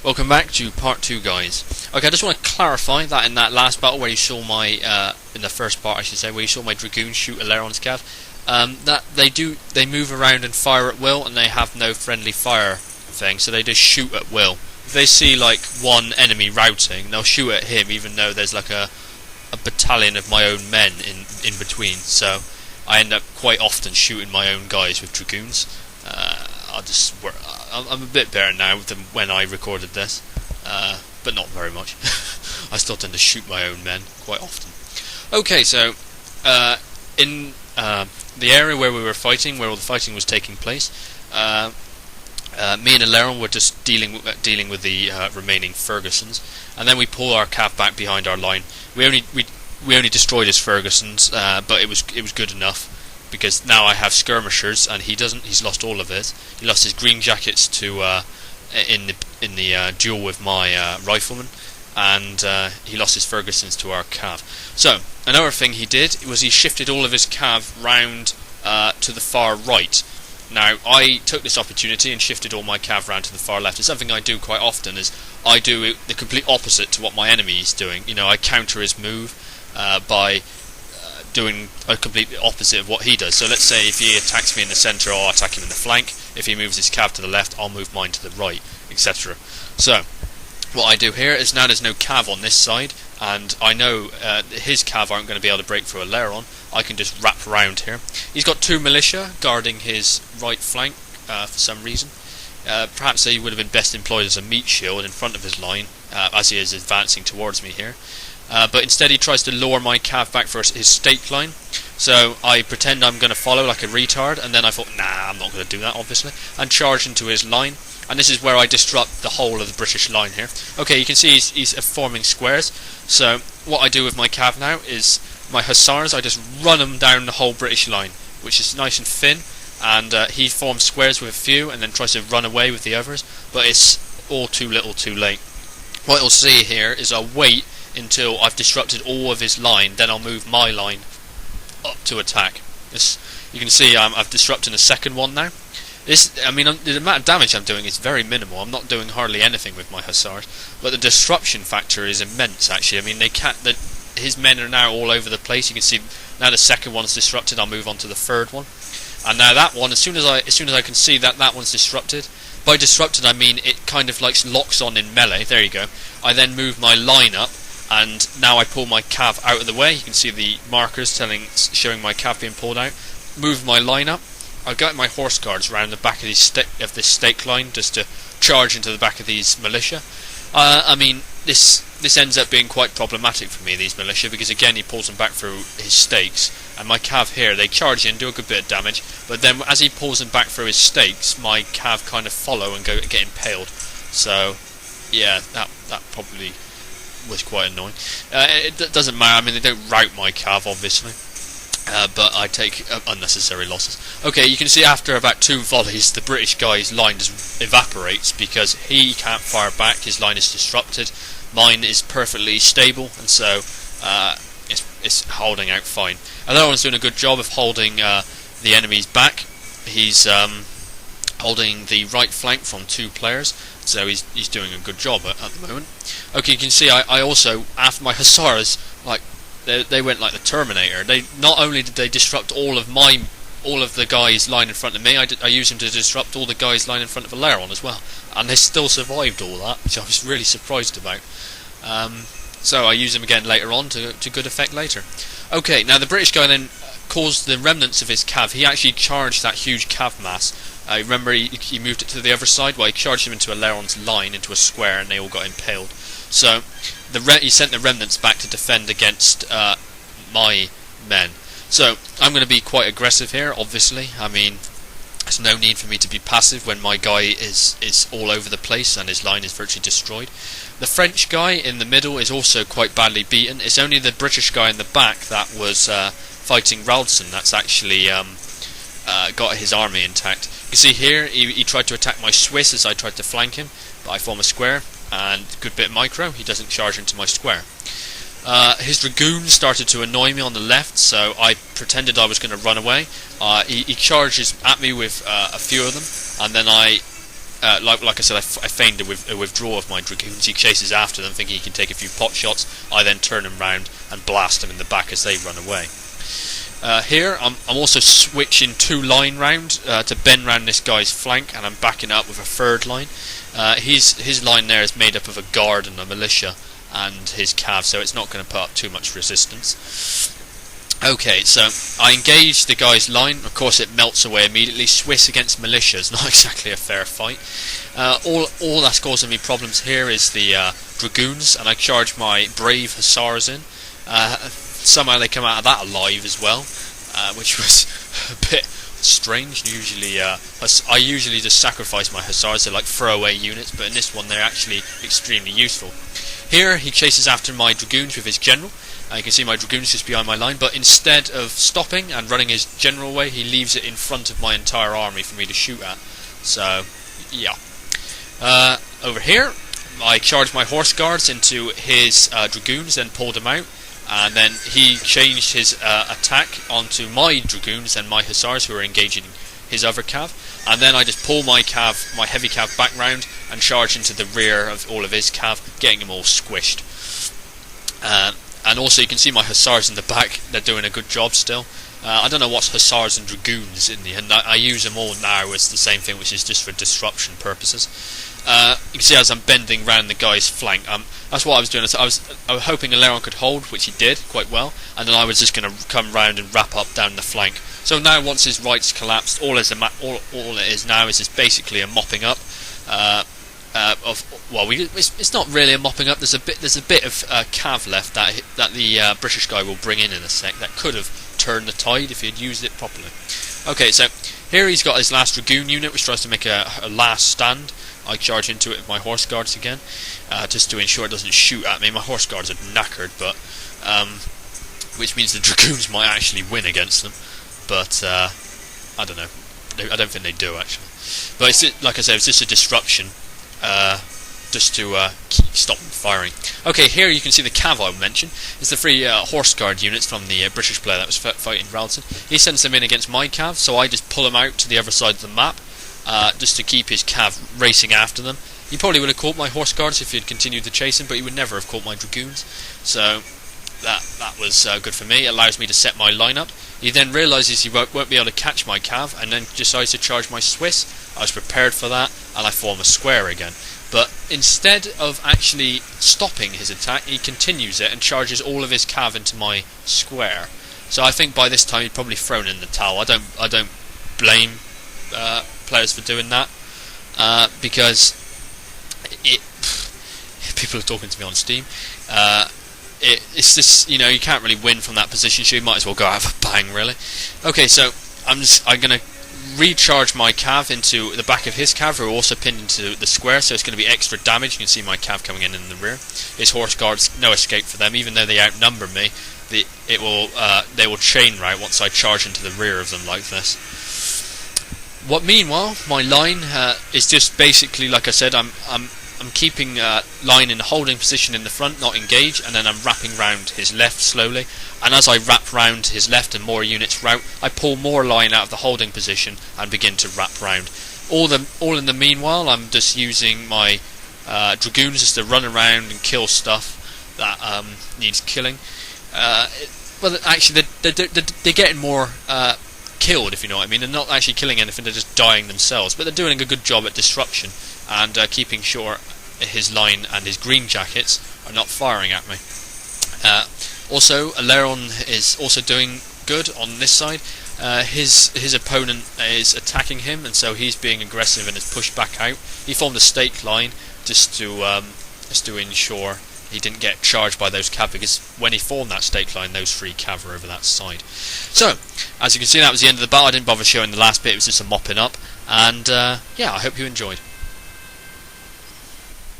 Welcome back to part 2, guys. Okay, I just want to clarify that in that last battle where you saw my, in the first part I should say, where you saw my Dragoons shoot Aileron's cav, that they move around and fire at will, and they have no friendly fire thing, so they just shoot at will. If they see like one enemy routing, they'll shoot at him even though there's like a battalion of my own men in between, so I end up quite often shooting my own guys with Dragoons. I'm a bit better now than when I recorded this, but not very much. I still tend to shoot my own men quite often. Okay, so in the area where we were fighting, where all the fighting was taking place, me and Aileron were just dealing with the remaining Fergusons, and then we pull our cav back behind our line. We only destroyed his Fergusons, but it was good enough, because now I have skirmishers and he doesn't. He's lost all of his. He lost his green jackets to in the duel with my rifleman, and he lost his Fergusons to our cav. So another thing he did was he shifted all of his cav round to the far right. Now I took this opportunity and shifted all my cav round to the far left. It's something I do quite often. Is I do the complete opposite to what my enemy is doing. You know, I counter his move by doing a complete opposite of what he does. So let's say if he attacks me in the centre, I'll attack him in the flank. If he moves his cav to the left, I'll move mine to the right, etc. So what I do here is, now there's no cav on this side, and I know his cav aren't going to be able to break through Aileron. I can just wrap around here. He's got 2 militia guarding his right flank for some reason. Perhaps he would have been best employed as a meat shield in front of his line, as he is advancing towards me here. But instead he tries to lure my cav back for his stake line, so I pretend I'm going to follow like a retard, and then I thought, nah, I'm not going to do that obviously, and charge into his line, and this is where I disrupt the whole of the British line here. Okay, you can see he's forming squares, so what I do with my cav now is my hussars, I just run them down the whole British line, which is nice and thin, and he forms squares with a few and then tries to run away with the others, but it's all too little too late. What you'll see here is I'll wait until I've disrupted all of his line, then I'll move my line up to attack. You can see I've disrupted a second one now. The amount of damage I'm doing is very minimal. I'm not doing hardly anything with my hussars, but the disruption factor is immense. Actually, I mean, his men are now all over the place. You can see now the second one's disrupted. I'll move on to the third one, and now that one, as soon as I can see that one's disrupted. By disrupted, I mean it kind of like locks on in melee. There you go. I then move my line up, and now I pull my cav out of the way. You can see the markers showing my cav being pulled out. Move my line up. I've got my horse guards around the back of this stake line just to charge into the back of these militia. I mean, this ends up being quite problematic for me, these militia, because again he pulls them back through his stakes, and my cav here, they charge in, do a good bit of damage, but then as he pulls them back through his stakes, my cav kind of follow and get impaled. So yeah, that probably was quite annoying. It doesn't matter. I mean, they don't rout my cav obviously, but I take unnecessary losses. Okay, you can see after about 2 volleys the British guy's line just evaporates because he can't fire back. His line is disrupted. Mine is perfectly stable, and so it's holding out fine. Another one's doing a good job of holding the enemies back. He's holding the right flank from 2 players, so he's doing a good job at the moment. Okay, you can see I also, after my hussars, like they went like the Terminator. They not only did they disrupt all of the guys lying in front of me, I used them to disrupt all the guys lying in front of Aileron as well, and they still survived all that, which I was really surprised about. So I use them again later on to good effect later. Okay, now the British guy then caused the remnants of his cav. He actually charged that huge cav mass. Remember he moved it to the other side. Well, he charged him into Aileron's line, into a square, and they all got impaled. So he sent the remnants back to defend against my men. So I'm going to be quite aggressive here, obviously. I mean, there's no need for me to be passive when my guy is all over the place and his line is virtually destroyed. The French guy in the middle is also quite badly beaten. It's only the British guy in the back that was fighting Ralston that's actually got his army intact. You can see here he tried to attack my Swiss as I tried to flank him, but I form a square, and a good bit of micro. He doesn't charge into my square. His Dragoons started to annoy me on the left, so I pretended I was going to run away. He charges at me with a few of them, and then I like I said, I feigned a withdrawal of my dragoons. He chases after them, thinking he can take a few pot shots. I then turn him round and blast them in the back as they run away. Here, I'm also switching 2 line round to bend round this guy's flank, and I'm backing up with a 3rd line. His line there is made up of a guard and a militia and his cav, so it's not going to put up too much resistance. Okay, so I engage the guy's line. Of course, it melts away immediately. Swiss against militia is not exactly a fair fight. All that's causing me problems here is the dragoons, and I charge my brave hussars in. Somehow they come out of that alive as well, which was a bit strange. Usually, I usually just sacrifice my hussars. They're like throwaway units, but in this one they're actually extremely useful. Here he chases after my dragoons with his general. You can see my dragoons just behind my line, but instead of stopping and running his general away, he leaves it in front of my entire army for me to shoot at. So, yeah. Over here, I charged my horse guards into his dragoons, then pulled them out, and then he changed his attack onto my dragoons and my hussars, who are engaging his other cav, and then I just pull my heavy cav back round and charge into the rear of all of his cav, getting them all squished. And also you can see my hussars in the back. They're doing a good job still. I don't know what's hussars and dragoons in the end. I use them all now as the same thing, which is just for disruption purposes. You can see as I'm bending round the guy's flank, that's what I was doing. I was hoping Aileron could hold, which he did quite well, and then I was just going to come round and wrap up down the flank. So now once his right's collapsed, all it is now is just basically a mopping up. It's not really a mopping up. There's a bit of cav left that the British guy will bring in a sec. That could have turned the tide if he had used it properly. Okay, so here he's got his last dragoon unit, which tries to make a last stand. I charge into it with my horse guards again, just to ensure it doesn't shoot at me. My horse guards are knackered, but which means the dragoons might actually win against them. But I don't know. I don't think they do actually. But it's, like I said, it's just a disruption. Just to stop them firing. Okay, here you can see the cav I mentioned. It's the 3 horse guard units from the British player that was fighting Ralston. He sends them in against my cav, so I just pull them out to the other side of the map, just to keep his cav racing after them. He probably would have caught my horse guards if he had continued to chase him, but he would never have caught my dragoons. So that was good for me. It allows me to set my line up. He then realises he won't be able to catch my cav, and then decides to charge my Swiss. I was prepared for that, and I form a square again. But instead of actually stopping his attack, he continues it and charges all of his cav into my square. So I think by this time he'd probably thrown in the towel. I don't blame players for doing that, because people are talking to me on Steam. It's just, you can't really win from that position, so you might as well go out with a bang, really. Okay, so I'm going to recharge my cav into the back of his cav, who are also pinned into the square, so it's going to be extra damage. You can see my cav coming in the rear. His horse guards, no escape for them, even though they outnumber me. They will chain route once I charge into the rear of them like this. Meanwhile, my line is just basically, like I said, I'm keeping line in the holding position in the front, not engage, and then I'm wrapping round his left slowly. And as I wrap round his left and more units route, I pull more line out of the holding position and begin to wrap round. All in the meanwhile, I'm just using my dragoons just to run around and kill stuff that needs killing. Actually, they're getting more killed, if you know what I mean. They're not actually killing anything; they're just dying themselves. But they're doing a good job at disruption and keeping sure his line and his green jackets are not firing at me. Also, Aileron is also doing good on this side. His opponent is attacking him, and so he's being aggressive and is pushed back out. He formed a stake line just to ensure he didn't get charged by those cav, because when he formed that stake line, those 3 cav were over that side. So, as you can see, that was the end of the battle. I didn't bother showing the last bit. It was just a mopping up, and yeah, I hope you enjoyed.